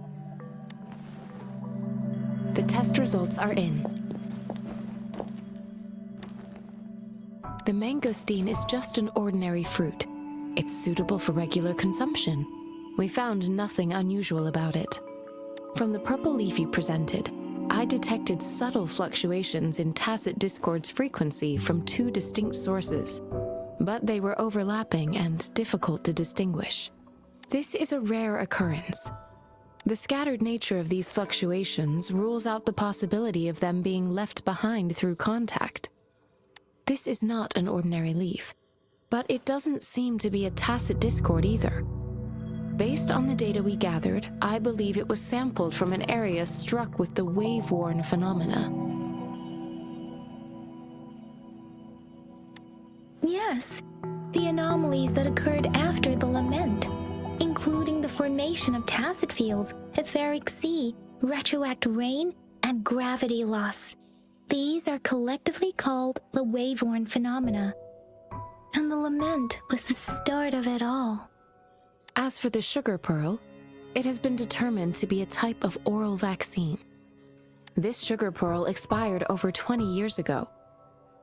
The test results are in. The mangosteen is just an ordinary fruit. It's suitable for regular consumption. We found nothing unusual about it. From the purple leaf you presented, I detected subtle fluctuations in tacit discord's frequency from two distinct sources, but they were overlapping and difficult to distinguish. This is a rare occurrence. The scattered nature of these fluctuations rules out the possibility of them being left behind through contact. This is not an ordinary leaf, but it doesn't seem to be a tacit discord either. Based on the data we gathered, I believe it was sampled from an area struck with the wave-worn phenomena. Yes, the anomalies that occurred after the lament, including the formation of tacit fields, etheric sea, retroact rain, and gravity loss. These are collectively called the wave-worn phenomena. And the lament was the start of it all. As for the sugar pearl, it has been determined to be a type of oral vaccine. This sugar pearl expired over 20 years ago.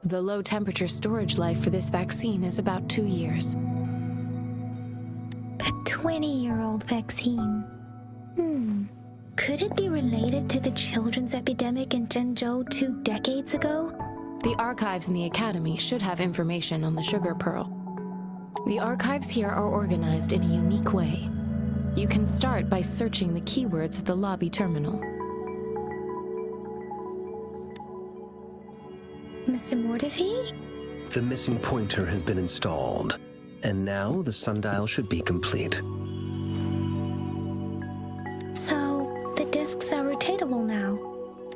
The low-temperature storage life for this vaccine is about 2 years. A 20-year-old vaccine. Could it be related to the children's epidemic in Zhengzhou 2 decades ago? The archives in the Academy should have information on the sugar pearl. The archives here are organized in a unique way. You can start by searching the keywords at the lobby terminal. Mr. Mortefi? The missing pointer has been installed, and now the sundial should be complete. So, the discs are rotatable now?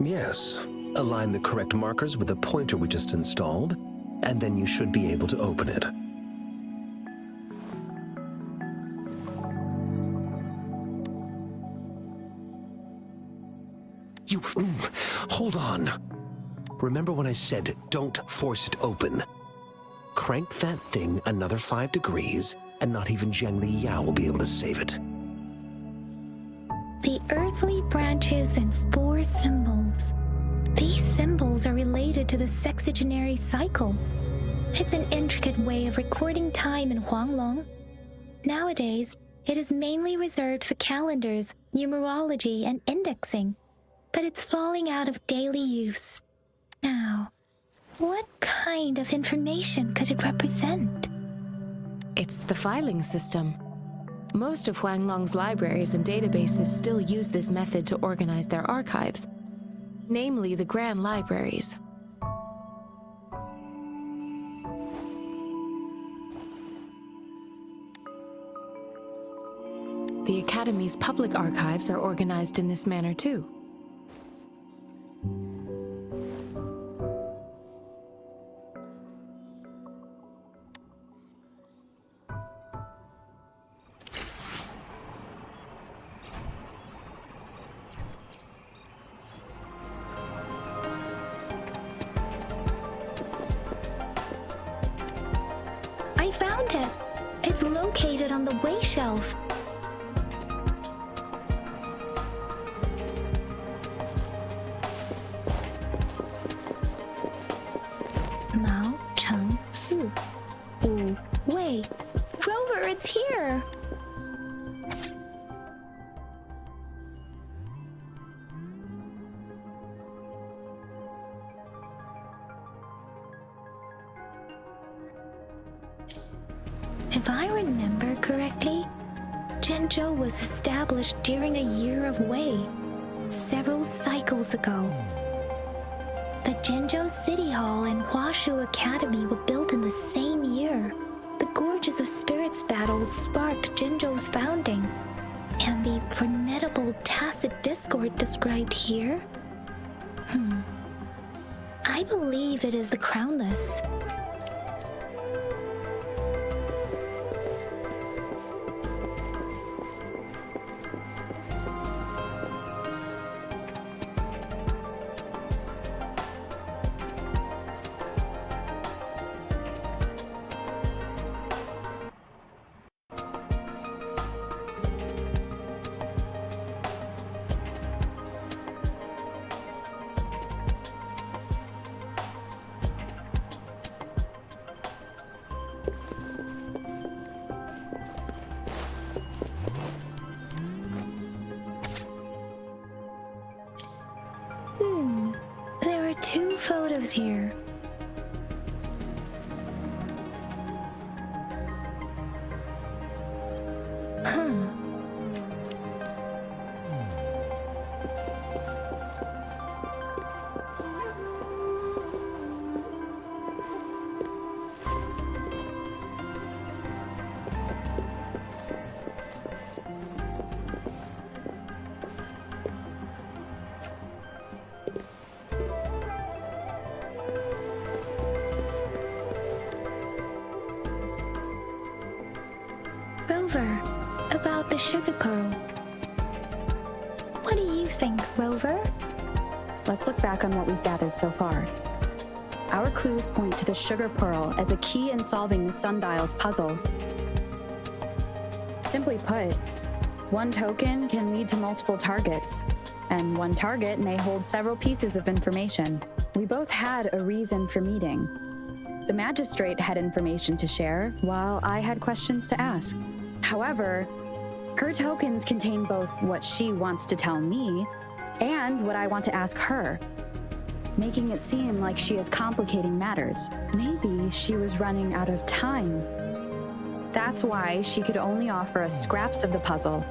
Yes. Align the correct markers with the pointer we just installed, and then you should be able to open it. Hold on. Remember when I said don't force it open? Crank that thing another 5 degrees, and not even Zheng Li Yao will be able to save it. The earthly branches and 4 symbols. These symbols are related to the sexagenary cycle. It's an intricate way of recording time in Huanglong. Nowadays, it is mainly reserved for calendars, numerology, and indexing, but it's falling out of daily use. Now, what kind of information could it represent? It's the filing system. Most of Huanglong's libraries and databases still use this method to organize their archives, namely the Grand Libraries. The Academy's public archives are organized in this manner too. I found it. It's located on the way shelf. Mao Cheng Si. Wu Wei. Rover, it's here. If I remember correctly, Zhengzhou was established during a year of Wei, several cycles ago. The Zhengzhou City Hall and Huashu Academy were built in the same year. The Gorges of Spirits battle sparked Zhengzhou's founding, and the formidable tacit discord described here? I believe it is the Crownless. lives here. Huh. Rover, about the sugar pearl. What do you think, Rover? Let's look back on what we've gathered so far. Our clues point to the sugar pearl as a key in solving the sundial's puzzle. Simply put, one token can lead to multiple targets, and one target may hold several pieces of information. We both had a reason for meeting. The magistrate had information to share, while I had questions to ask. However, her tokens contain both what she wants to tell me and what I want to ask her, making it seem like she is complicating matters. Maybe she was running out of time. That's why she could only offer us scraps of the puzzle,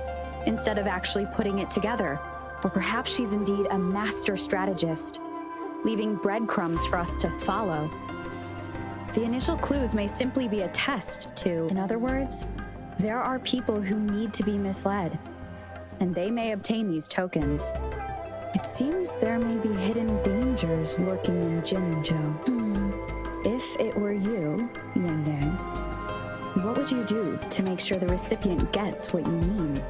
instead of actually putting it together. Or perhaps she's indeed a master strategist, leaving breadcrumbs for us to follow. The initial clues may simply be a test to, in other words, there are people who need to be misled, and they may obtain these tokens. It seems there may be hidden dangers lurking in Jinzhou. If it were you, Yang Yang, what would you do to make sure the recipient gets what you mean?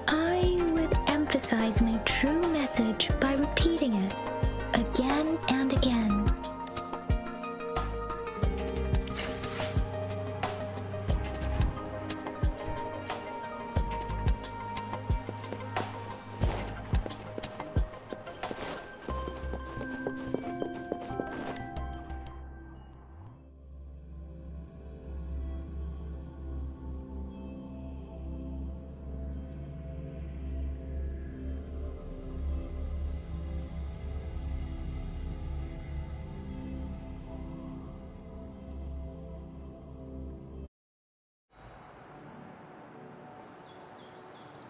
I would emphasize my true message by repeating it again and again.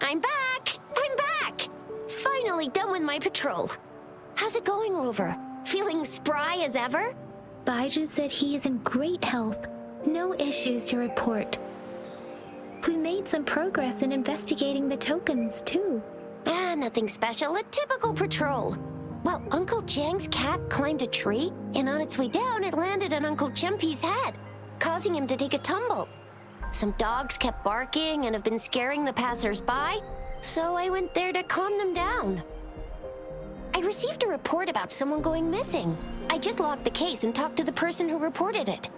I'm back! I'm back! Finally done with my patrol. How's it going, Rover? Feeling spry as ever? Baiju said he is in great health. No issues to report. We made some progress in investigating the tokens, too. Nothing special. A typical patrol. Well, Uncle Chang's cat climbed a tree, and on its way down, it landed on Uncle Chempi's head, causing him to take a tumble. Some dogs kept barking and have been scaring the passers-by, so I went there to calm them down. I received a report about someone going missing. I just logged the case and talked to the person who reported it.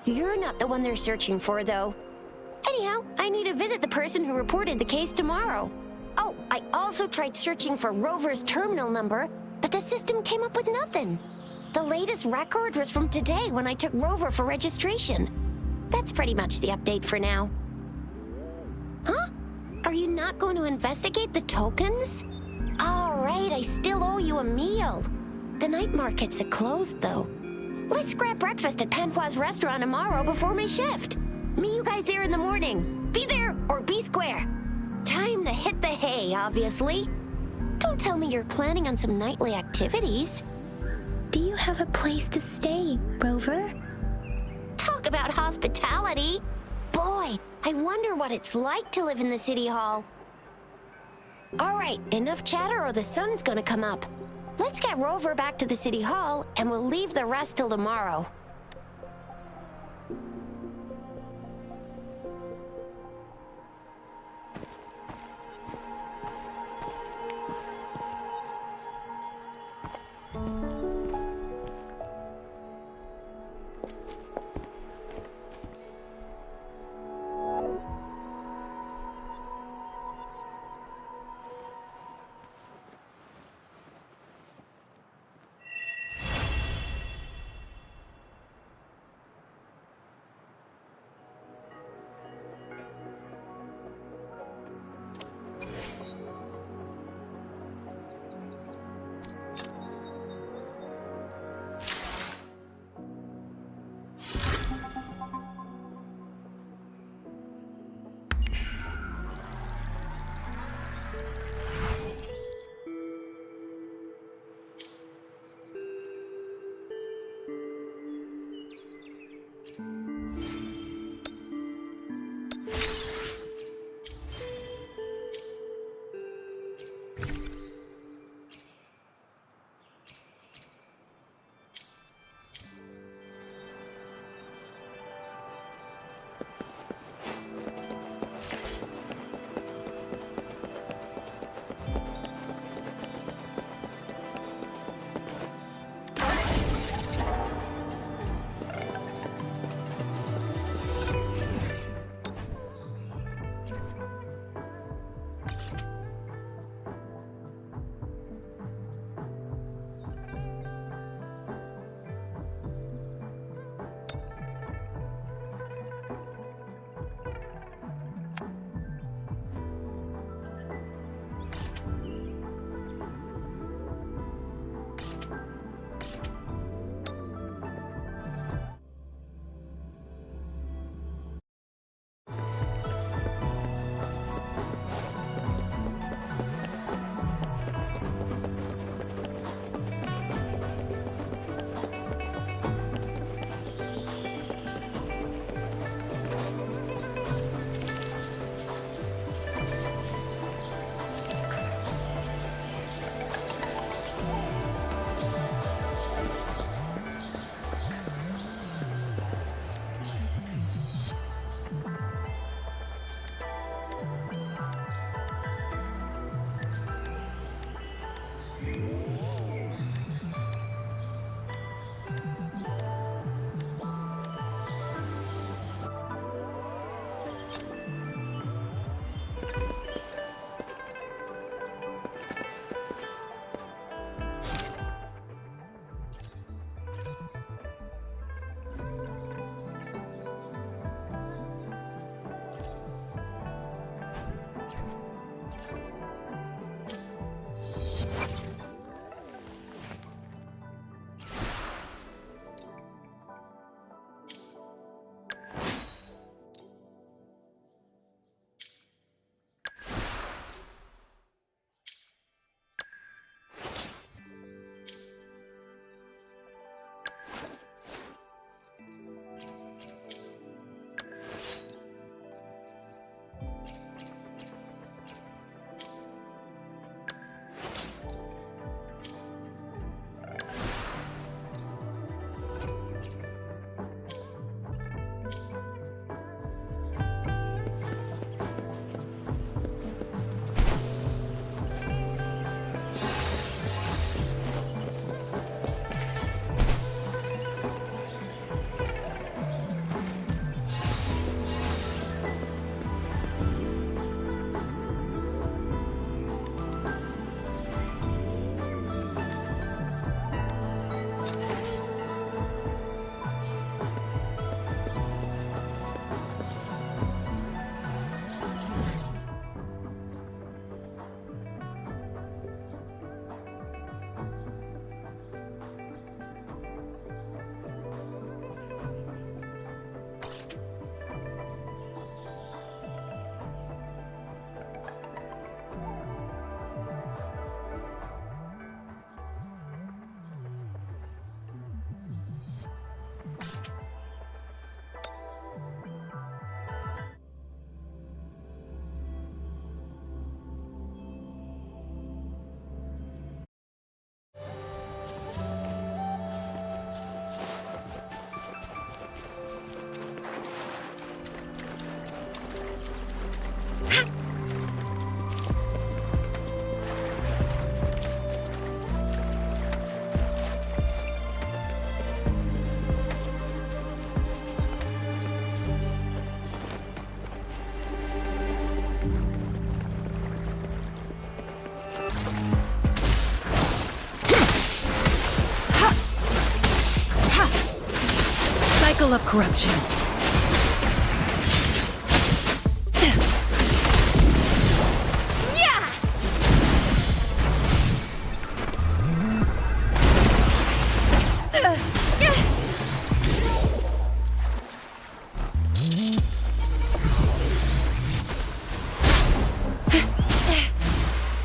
You're not the one they're searching for, though. Anyhow, I need to visit the person who reported the case tomorrow. Oh, I also tried searching for Rover's terminal number, but the system came up with nothing. The latest record was from today when I took Rover for registration. That's pretty much the update for now. Huh? Are you not going to investigate the tokens? All right, I still owe you a meal. The night markets are closed, though. Let's grab breakfast at Panhua's restaurant tomorrow before my shift. Meet you guys there in the morning. Be there or be square. Time to hit the hay, obviously. Don't tell me you're planning on some nightly activities. Do you have a place to stay, Rover? Talk about hospitality. Boy, I wonder what it's like to live in the city hall. All right, enough chatter or the sun's gonna come up. Let's get Rover back to the city hall and we'll leave the rest till tomorrow. cycle of corruption.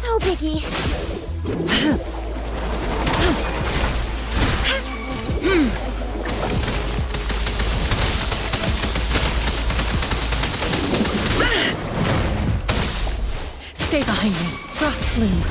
No biggie. Stay behind me. Frost Flume.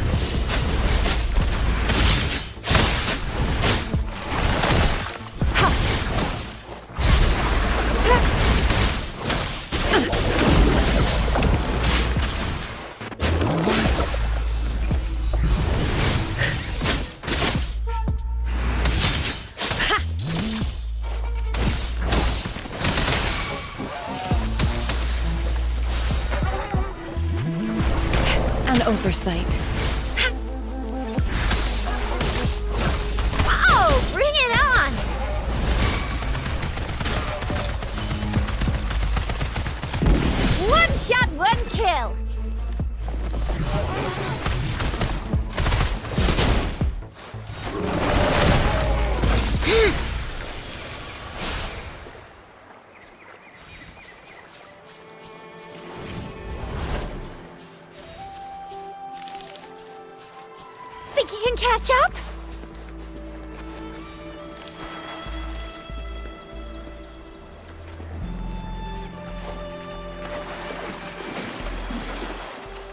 An oversight. Oh, bring it on! One shot, one kill. Think you can catch up?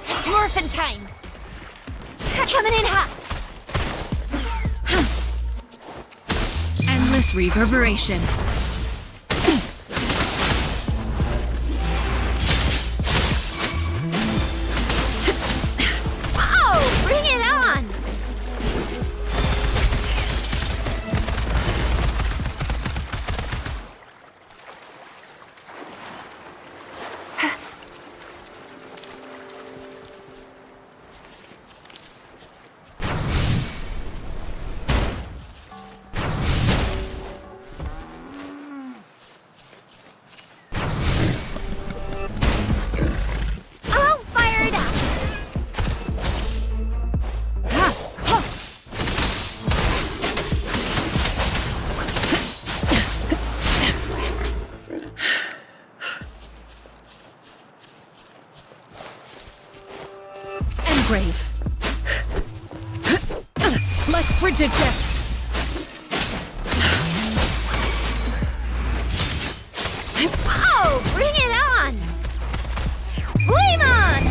It's morphin' time. Coming in hot. Endless reverberation. Oh, bring it on! I'll fire it up. Engrave. Like frigid depths. Oh, bring it on! Flame on!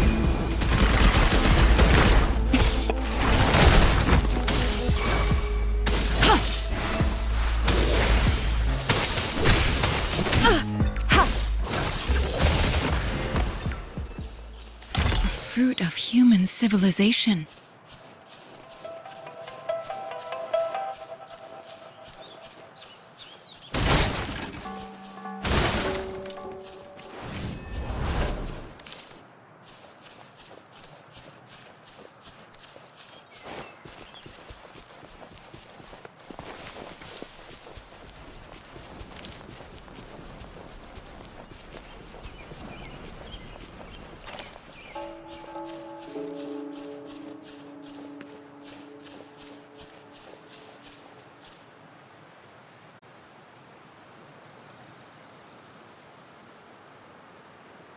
Fruit of human civilization.